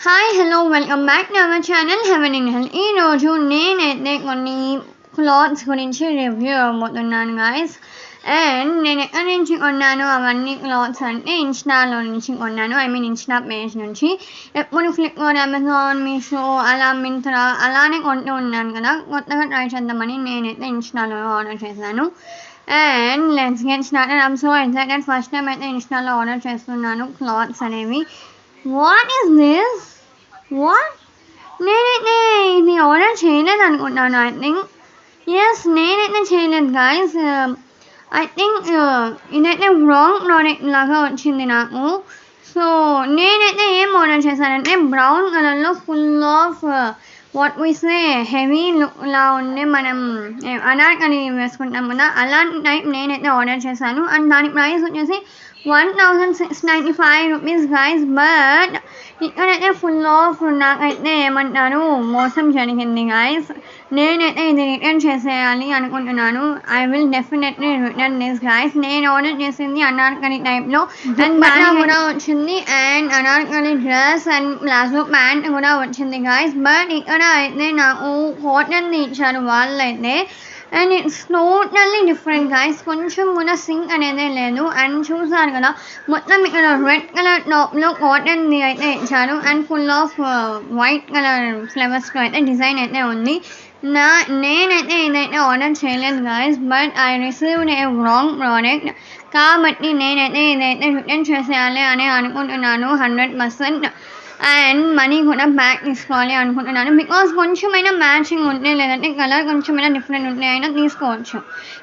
Hi hello welcome back to our channel haven in హెల్. ఈరోజు నేనైతే కొన్ని క్లాత్స్ గురించి రివ్యూ అవ్వబోతున్నాను గాయస్. అండ్ నేను ఎక్కడి నుంచి కొన్నాను అవన్నీ క్లాత్స్ అంటే ఇన్స్టాలో నుంచి కొన్నాను. ఇన్స్టా పేజ్ నుంచి. ఎప్పుడు ఫ్లిప్కార్ట్, అమెజాన్, మీషో అలా మింత్రా అలానే కొంటూ ఉన్నాను కదా. కొత్తగా ట్రై చేద్దామని నేనైతే ఇన్స్టాలో ఆర్డర్ చేశాను. And let's get started. I'm so excited. First time అయితే ఇన్స్టాలో ఆర్డర్ చేస్తున్నాను క్లాత్స్ అనేవి. What is this? వాట్? నేనైతే ఇది ఆర్డర్ చేయలేదు అనుకుంటాను. ఐ థింక్ నేనైతే చేయలేదు గాయస్. ఐ థింక్ ఇదైతే రాంగ్ ప్రోడక్ట్ లాగా వచ్చింది నాకు. సో నేనైతే ఏం ఆర్డర్ చేశానంటే బ్రౌన్ కలర్లో full of what we say heavy లుక్లా ఉండే మనం అనార్కలి వేసుకుంటాం కదా, అలాంటి టైప్ నేనైతే ఆర్డర్ చేశాను. అండ్ దాని ప్రైస్ వచ్చేసి 1695 రూపీస్ గాయస్. బట్ ఇక్కడైతే ఫుల్ ఆఫ్ నాకైతే ఏమంటారు మోసం జరిగింది గాయస్. నేనైతే ఇది రిటర్న్ చేసేయాలి అనుకుంటున్నాను. I will definitely return this guys. నేను ఆర్డర్ చేసింది అనార్కలి టైప్లో అండ్ బాగా కూడా వచ్చింది. And Anarkali dress and palazzo pant కూడా వచ్చింది గాయస్. బట్ ఇక్కడ అయితే నాకు కాటన్ది ఇచ్చారు వాళ్ళైతే. And it's totally different guys. కొంచెం కూడా సింక్ అనేది లేదు. అండ్ చూసారు కదా మొత్తం ఇక్కడ రెడ్ కలర్ టాప్లో కాటన్ది అయితే ఇచ్చారు. And full of white colour ఫ్లవర్స్తో అయితే డిజైన్ అయితే ఉంది. నేనైతే ఇదైతే ఆర్డర్ చేయలేదు guys. But I received a wrong product. కాబట్టి నేనైతే ఇదైతే రిటర్న్ చేసేయాలి అని అనుకుంటున్నాను 100%. అండ్ మనీ కూడా బ్యాక్ తీసుకోవాలి అనుకుంటున్నాను. బికాస్ కొంచెమైనా మ్యాచింగ్ ఉంటే లేదంటే కలర్ కొంచెమైనా డిఫరెంట్ ఉంటే అయినా తీసుకోవచ్చు.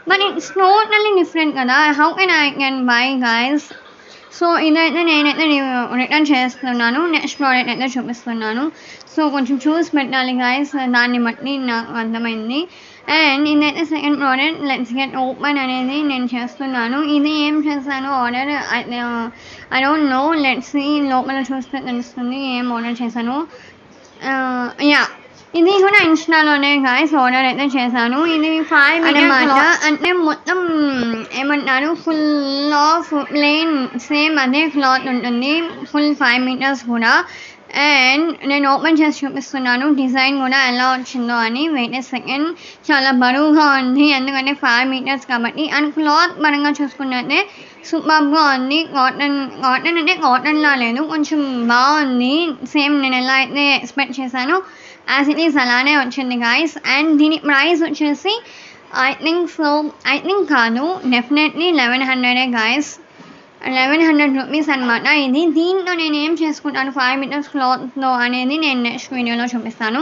బట్ ఇట్స్ టోటల్లీ డిఫరెంట్ కదా. How can I can buy guys? So ఇదైతే నేనైతే రిటర్న్ చేస్తున్నాను. నెక్స్ట్ ప్రోడక్ట్ అయితే చూపిస్తున్నాను. సో కొంచెం చూసి పెట్టాలి గాయస్. దాన్ని బట్టి నాకు అర్థమైంది. అండ్ ఇదైతే second product. Let's get open అనేది నేను చేస్తున్నాను. ఇది ఏం చేశాను order I don't know. Let's see. లోపల చూస్తే తెలుస్తుంది ఏం ఆర్డర్ చేశాను. ఇది కూడా ఇన్స్టాలోనే గాయస్ ఆర్డర్ అయితే చేశాను. ఇది 5 అనమాట. అంటే మొత్తం ఏమంటారు ఫుల్ ఆఫ్ ప్లెయిన్ సేమ్ అదే క్లాత్ ఉంటుంది. ఫుల్ 5 మీటర్స్ కూడా. అండ్ నేను ఓపెన్ చేసి చూపిస్తున్నాను డిజైన్ కూడా ఎలా వచ్చిందో అని. వెయిట్ ఏ సెకండ్. చాలా బరువుగా ఉంది ఎందుకంటే 5 మీటర్స్ కాబట్టి. అండ్ క్లాత్ పరంగా చూసుకున్నట్టే సూపర్గా ఉంది. కాటన్ అంటే కాటన్లా లేదు, కొంచెం బాగుంది. సేమ్ నేను ఎలా అయితే ఎక్స్పెక్ట్ చేశానో యాజ్ ఇట్ ఈస్ అలానే వచ్చింది గాయస్. అండ్ దీని ప్రైస్ వచ్చేసి ఐ థింక్ కాదు, డెఫినెట్లీ 1100 గాయస్. 1100 రూపీస్ అనమాట ఇది. దీంట్లో నేను ఏం చేసుకుంటాను 5 మీటర్స్ క్లాత్లో అనేది నేను నెక్స్ట్ వీడియోలో చూపిస్తాను.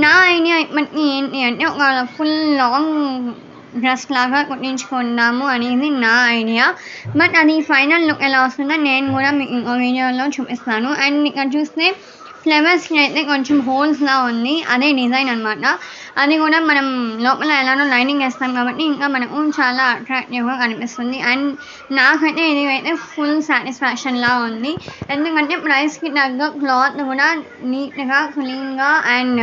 నా ఐడియా ఇప్పటికీ ఏంటి అంటే ఒక ఫుల్ లాంగ్ డ్రెస్ లాగా కుట్టించుకున్నాము అనేది నా ఐడియా. బట్ అది ఫైనల్ లుక్ ఎలా వస్తుందో నేను కూడా మీకు ఇంకో వీడియోలో చూపిస్తాను. అండ్ ఇక్కడ చూస్తే ఫ్లవర్స్కి అయితే కొంచెం హోల్స్లా ఉంది, అదే డిజైన్ అనమాట. అది కూడా మనం లోపల ఎలానో లైనింగ్ వేస్తాం కాబట్టి ఇంకా మనకు చాలా అట్రాక్టివ్గా కనిపిస్తుంది. అండ్ నాకైతే ఇది అయితే ఫుల్ సాటిస్ఫాక్షన్లా ఉంది. ఎందుకంటే ప్రైస్కి తగ్గ క్లాత్ కూడా నీట్గా క్లీన్గా అండ్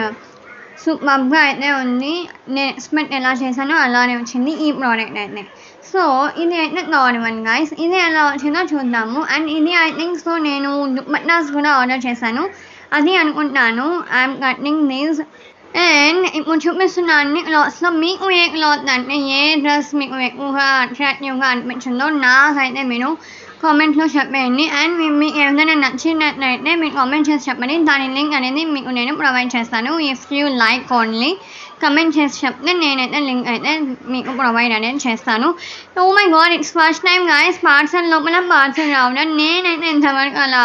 సూపర్గా అయితే ఉంది. నేను ఎక్స్పెక్ట్ ఎలా చేశానో అలానే వచ్చింది ఈ ప్రోడక్ట్ అయితే. సో ఇది అయితే థర్డ్ వన్ గాయస్. ఇది ఎలా వచ్చిందో చూద్దాము. అండ్ ఇది ఐ థింక్ సో నేను దుపట్టాస్ కూడా ఆర్డర్ చేశాను అది అనుకుంటున్నాను. I'm cutting these. అండ్ ఇప్పుడు చూపిస్తున్న అన్ని క్లాత్స్లో మీకు ఏ క్లాత్ అంటే ఏ డ్రెస్ మీకు ఎక్కువగా అట్రాక్టివ్గా అనిపించిందో నాకైతే మీరు కామెంట్లో చెప్పేయండి. అండ్ మీకు ఏదైనా నచ్చినట్లయితే మీరు కామెంట్ చేసి చెప్పండి. దాని లింక్ అనేది మీకు నేను ప్రొవైడ్ చేస్తాను. If you like only comment చేసి చెప్తే నేనైతే లింక్ అయితే మీకు ప్రొవైడ్ అనేది చేస్తాను. Oh my God, it's first time guys parcel లోపల పార్సల్ రావడం. నేనైతే ఇంతవరకు అలా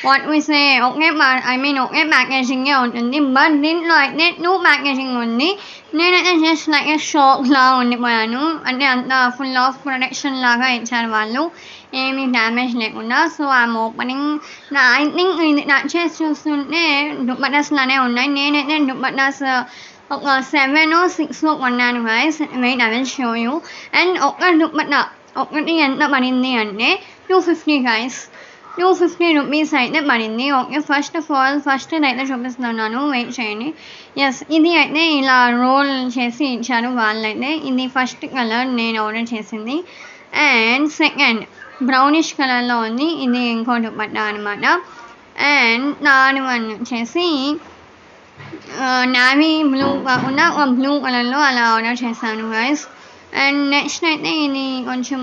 వాట్ వీ సే ఒకే ప్యాకేజింగే ఉంటుంది. బట్ దీంట్లో అయితే 2 ప్యాకేజింగ్ ఉంది. నేనైతే జస్ట్ లైక్ షాక్లా ఉండిపోయాను. అంటే అంత ఫుల్ ఆఫ్ ప్రొడక్షన్ లాగా ఇచ్చారు వాళ్ళు, ఏమీ డ్యామేజ్ లేకుండా. So I'm opening. I think ఇది నచ్చేసి చూస్తుంటే దుపట్టాస్లానే ఉన్నాయి. నేనైతే దుపట్టాస్ ఒక 7 or 6 కొన్నాను guys. Wait I will show you. And ఒక దుపట్టా ఒకటి ఎంత పడింది అంటే 250 గాయస్. 250 రూపీస్ అయితే పడింది. ఓకే, ఫస్ట్ ఆఫ్ ఆల్ అయితే చూపిస్తున్నాను, వెయిట్ చేయండి. ఇది అయితే ఇలా రోల్ చేసి ఇచ్చారు వాళ్ళైతే. ఇది ఫస్ట్ కలర్ నేను ఆర్డర్ చేసింది. అండ్ సెకండ్ బ్రౌనిష్ కలర్లో ఉంది. ఇది ఇంకో దుపట్టా అనమాట. అండ్ థర్డ్ వన్ వచ్చేసి నావీ బ్లూ కాకుండా బ్లూ కలర్లో అలా ఆర్డర్ చేశాను గైస్. అండ్ నెక్స్ట్ అయితే ఇది కొంచెం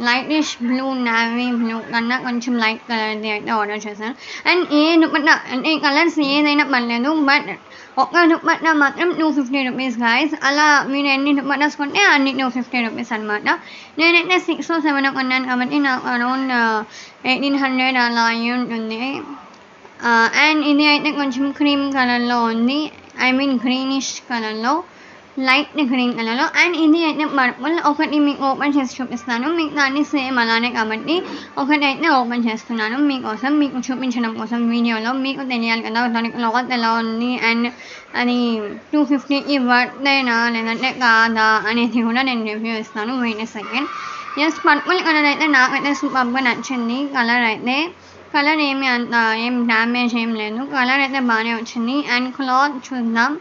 లైటిష్ బ్లూ నావీ బ్లూ కన్నా కొంచెం లైట్ కలర్ది అయితే ఆర్డర్ చేశాను. అండ్ ఏ దుపట్టా అంటే ఈ కలర్స్ ఏదైనా పర్లేదు, బట్ ఒక దుపట్టా మాత్రం 250 రూపీస్ గైస్. అలా మీరు ఎన్ని దుపట్టాస్ కొంటే అన్ని 250 రూపీస్ అనమాట. నేనైతే 6 or 7 కొన్నాను కాబట్టి నాకు అరౌండ్ 1800 అలా అయ్యి ఉంటుంది. అండ్ ఇది అయితే కొంచెం క్రీమ్ కలర్లో ఉంది, ఐ మీన్ గ్రీనిష్ కలర్లో, లైట్ గ్రీన్ కలర్లో. అండ్ ఇది అయితే పర్పుల్. ఒకటి మీకు ఓపెన్ చేసి చూపిస్తాను, మీకు దాన్ని సేమ్ అలానే కాబట్టి ఒకటి అయితే ఓపెన్ చేస్తున్నాను మీకోసం, మీకు చూపించడం కోసం వీడియోలో. మీకు తెలియాలి కదా దాని క్లాత్ ఎలా ఉంది అండ్ అది 250కి వర్తేనా లేదంటే కాదా అనేది కూడా నేను రివ్యూ ఇస్తాను. Wait second. Yes, purple colour అయితే నాకైతే సూపర్గా నచ్చింది. కలర్ ఏం డ్యామేజ్ ఏం లేదు, కలర్ అయితే బాగానే వచ్చింది. అండ్ క్లాత్ చూద్దాం.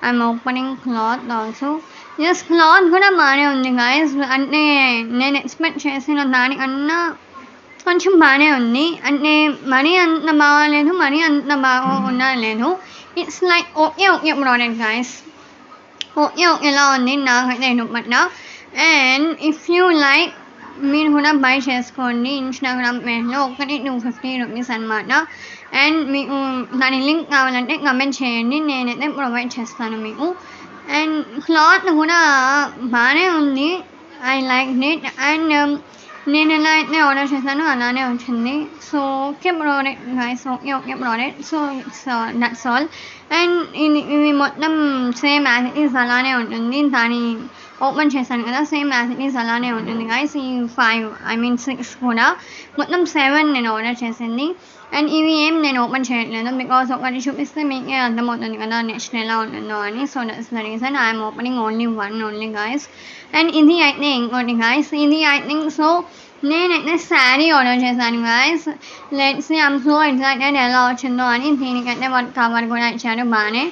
I'm opening cloth also. Yes, cloth కూడా బాగానే ఉంది గైస్. అంటే నేను ఎక్స్పెక్ట్ చేసిన దానికన్నా కొంచెం బాగానే ఉంది. అంటే మరీ అంత బాగాలేదు, మరీ అంత బాగా లేదు. It's like okay product guys. ఓకేలా ఉంది నాకైతే dupatta. And if you like మీరు కూడా బై చేసుకోండి. ఇన్స్టాగ్రామ్ పేజ్లో ఒకటి 250 రూపీస్ అనమాట. అండ్ మీకు దాని లింక్ కావాలంటే కమెంట్ చేయండి, నేనైతే ప్రొవైడ్ చేస్తాను మీకు. అండ్ క్లాత్ కూడా బాగానే ఉంది, ఐ లైక్ ఇట్. అండ్ నేను ఎలా అయితే ఆర్డర్ చేశానో అలానే వచ్చింది. So okay product guys, okay product. So that's all. And ఇది మొత్తం సేమ్ యాజ్ ఇట్ ఈస్ అలానే ఉంటుంది. దాని ఓపెన్ చేశాను కదా, సేమ్ యాజ్ ఇట్ ఈస్ అలానే ఉంటుంది గైస్. ఈ 6 కూడా మొత్తం 7 నేను ఆర్డర్ చేసింది. అండ్ ఇవి ఏం నేను ఓపెన్ చేయట్లేదు, బికాస్ ఒకటి చూపిస్తే మీకే అర్థమవుతుంది కదా నెక్స్ట్ ఎలా ఉంటుందో అని. So that's the reason I'm opening only guys. And ఇది అయితే ఇంకోటి గైస్, ఇది ఐ థింక్ సో నేనైతే శారీ ఆర్డర్ చేశాను guys. Let's see, I'm so excited ఎలా వచ్చిందో అని. దీనికైతే వన్ కవర్ కూడా ఇచ్చారు బాగానే.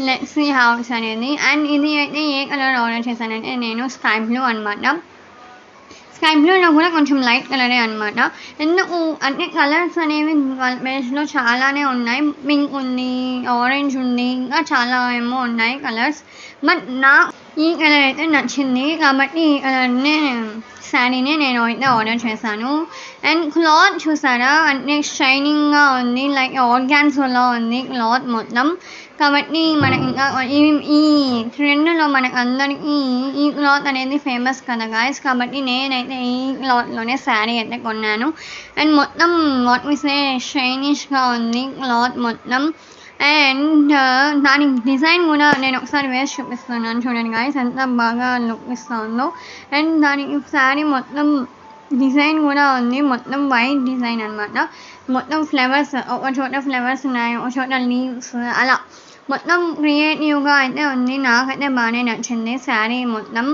లెట్స్ సీ హౌస్ అనేది. అండ్ ఇది అయితే ఏ కలర్ ఆర్డర్ చేశానంటే నేను స్కై బ్లూ అనమాట. స్కై బ్లూలో కూడా కొంచెం లైట్ కలరే అనమాట. ఎందుకు అంటే కలర్స్ అనేవి వాళ్ళ పేజ్లో చాలానే ఉన్నాయి. పింక్ ఉంది, ఆరెంజ్ ఉంది, ఇంకా చాలా ఏమో ఉన్నాయి కలర్స్. బట్ ఈ కలర్ అయితే నచ్చింది కాబట్టి ఈ కలర్నే శారీనే నేను అయితే ఆర్డర్ చేశాను. అండ్ క్లాత్ చూసారా, అంటే షైనింగ్గా ఉంది, లైక్ ఆర్గాన్జోలా ఉంది క్లాత్ మొత్తం. కాబట్టి మనకి ఇంకా ఈ ట్రెండ్లో మనకు అందరికీ ఈ క్లాత్ అనేది ఫేమస్ కదా గాయస్. కాబట్టి నేనైతే ఈ క్లాత్లోనే శారీ అయితే కొన్నాను. అండ్ మొత్తం వాట్ వి సే షైనిష్గా ఉంది క్లాత్ మొత్తం. అండ్ దాని డిజైన్ కూడా నేను ఒకసారి వేసి చూపిస్తున్నాను చూడండి గాయస్, ఎంత బాగా లుక్ ఇస్తుందో. అండ్ దానికి శారీ మొత్తం డిజైన్ కూడా ఉంది, మొత్తం వైట్ డిజైన్ అనమాట. మొత్తం ఫ్లవర్స్, ఒక చోట ఫ్లవర్స్ ఉన్నాయి, ఒక చోట లీవ్స్, అలా మొత్తం క్రియేటివ్గా అయితే ఉంది. నాకైతే బాగానే నచ్చింది శారీ మొత్తం.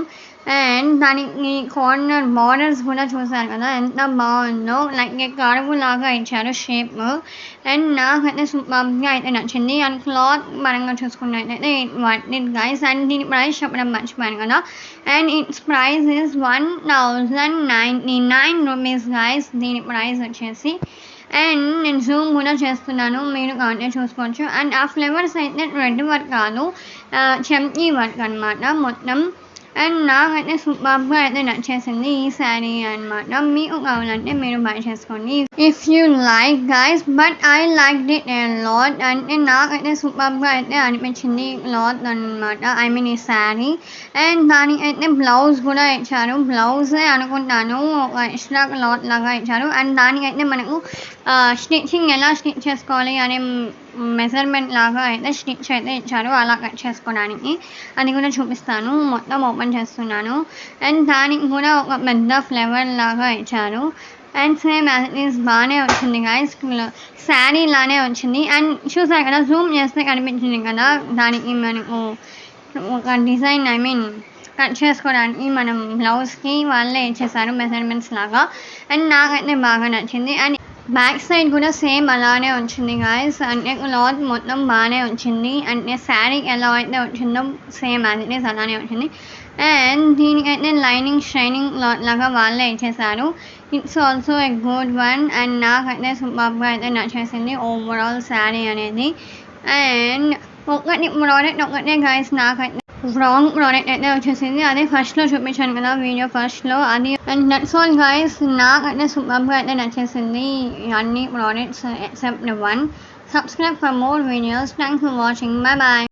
అండ్ దానికి కార్నర్ బార్డర్స్ కూడా చూసారు కదా ఎంత బాగుందో, లైక్ కరువులాగా ఇచ్చారు షేప్. అండ్ నాకైతే సూపర్గా అయితే నచ్చింది. అండ్ క్లాత్ పరంగా చూసుకున్నట్టయితే ఇట్ గైస్. అండ్ దీని ప్రైస్ చెప్పడం మర్చిపోయాను కదా. And it's price is 1099 rupees guys, దీని ప్రైస్ వచ్చేసి. అండ్ నేను జూమ్ కూడా చేస్తున్నాను, మీరు కావాలంటే చూసుకోవచ్చు. అండ్ ఆ ఫ్లేవర్స్ అయితే రెడ్ వర్క్ కాదు, చమ్కీ వర్క్ అనమాట మొత్తం. అండ్ నాకైతే సూపర్గా అయితే నచ్చేసింది ఈ శారీ అనమాట. మీకు కావాలంటే మీరు బై చేసుకోండి if you like guys. But I like it a lot. అంటే నాకైతే సూపర్గా అయితే అనిపించింది క్లాత్ అనమాట, ఐ మీన్ ఈ శారీ. అండ్ దానికైతే బ్లౌజ్ కూడా ఇచ్చారు, బ్లౌజే అనుకుంటాను, ఒక ఎక్స్ట్రా క్లాత్ లాగా ఇచ్చారు. అండ్ దానికైతే మనకు స్టిచ్చింగ్ ఎలా స్టిచ్ చేసుకోవాలి అనే మెజర్మెంట్ లాగా అయితే స్టిచ్ అయితే ఇచ్చారు, అలా కట్ చేసుకోవడానికి. అది కూడా చూపిస్తాను, మొత్తం ఓపెన్ చేస్తున్నాను. అండ్ దానికి కూడా ఒక పెద్ద ఫ్లేవర్ లాగా ఇచ్చారు. And same as it is బాగానే వచ్చింది గైస్, శారీ లానే వచ్చింది. అండ్ చూసారు కదా, జూమ్ చేస్తే కనిపించింది కదా, దానికి మనకు ఒక డిజైన్, ఐ మీన్ కట్ చేసుకోవడానికి మనం బ్లౌజ్కి వాళ్ళే ఇచ్చేసారు మెజర్మెంట్స్ లాగా. అండ్ నాకైతే బాగా నచ్చింది. అండ్ బ్యాక్ సైడ్ కూడా సేమ్ అలానే వచ్చింది గాయస్, అంటే క్లాత్ మొత్తం బాగానే వచ్చింది. అంటే శారీ ఎలా అయితే వచ్చిందో సేమ్ యాజ్ ఇట్ ఈస్ అలానే వచ్చింది. అండ్ దీనికైతే లైనింగ్ షైనింగ్ క్లాత్ లాగా వాళ్ళే ఇచ్చేసారు. It's also a good one and నాకైతే సూపర్గా అయితే నచ్చేసింది ఓవరాల్ శారీ అనేది. అండ్ ప్రోడక్ట్ ఒకటే గైస్ నాకైతే రాంగ్ ప్రోడక్ట్ అయితే వచ్చేసింది. అదే ఫస్ట్లో చూపించాను కదా వీడియో ఫస్ట్లో అది. అండ్ దట్స్ ఆల్ గైస్, నాకైతే సూపర్గా అయితే నచ్చేసింది అన్ని products except one. Subscribe for more videos. Thanks for watching. Bye bye.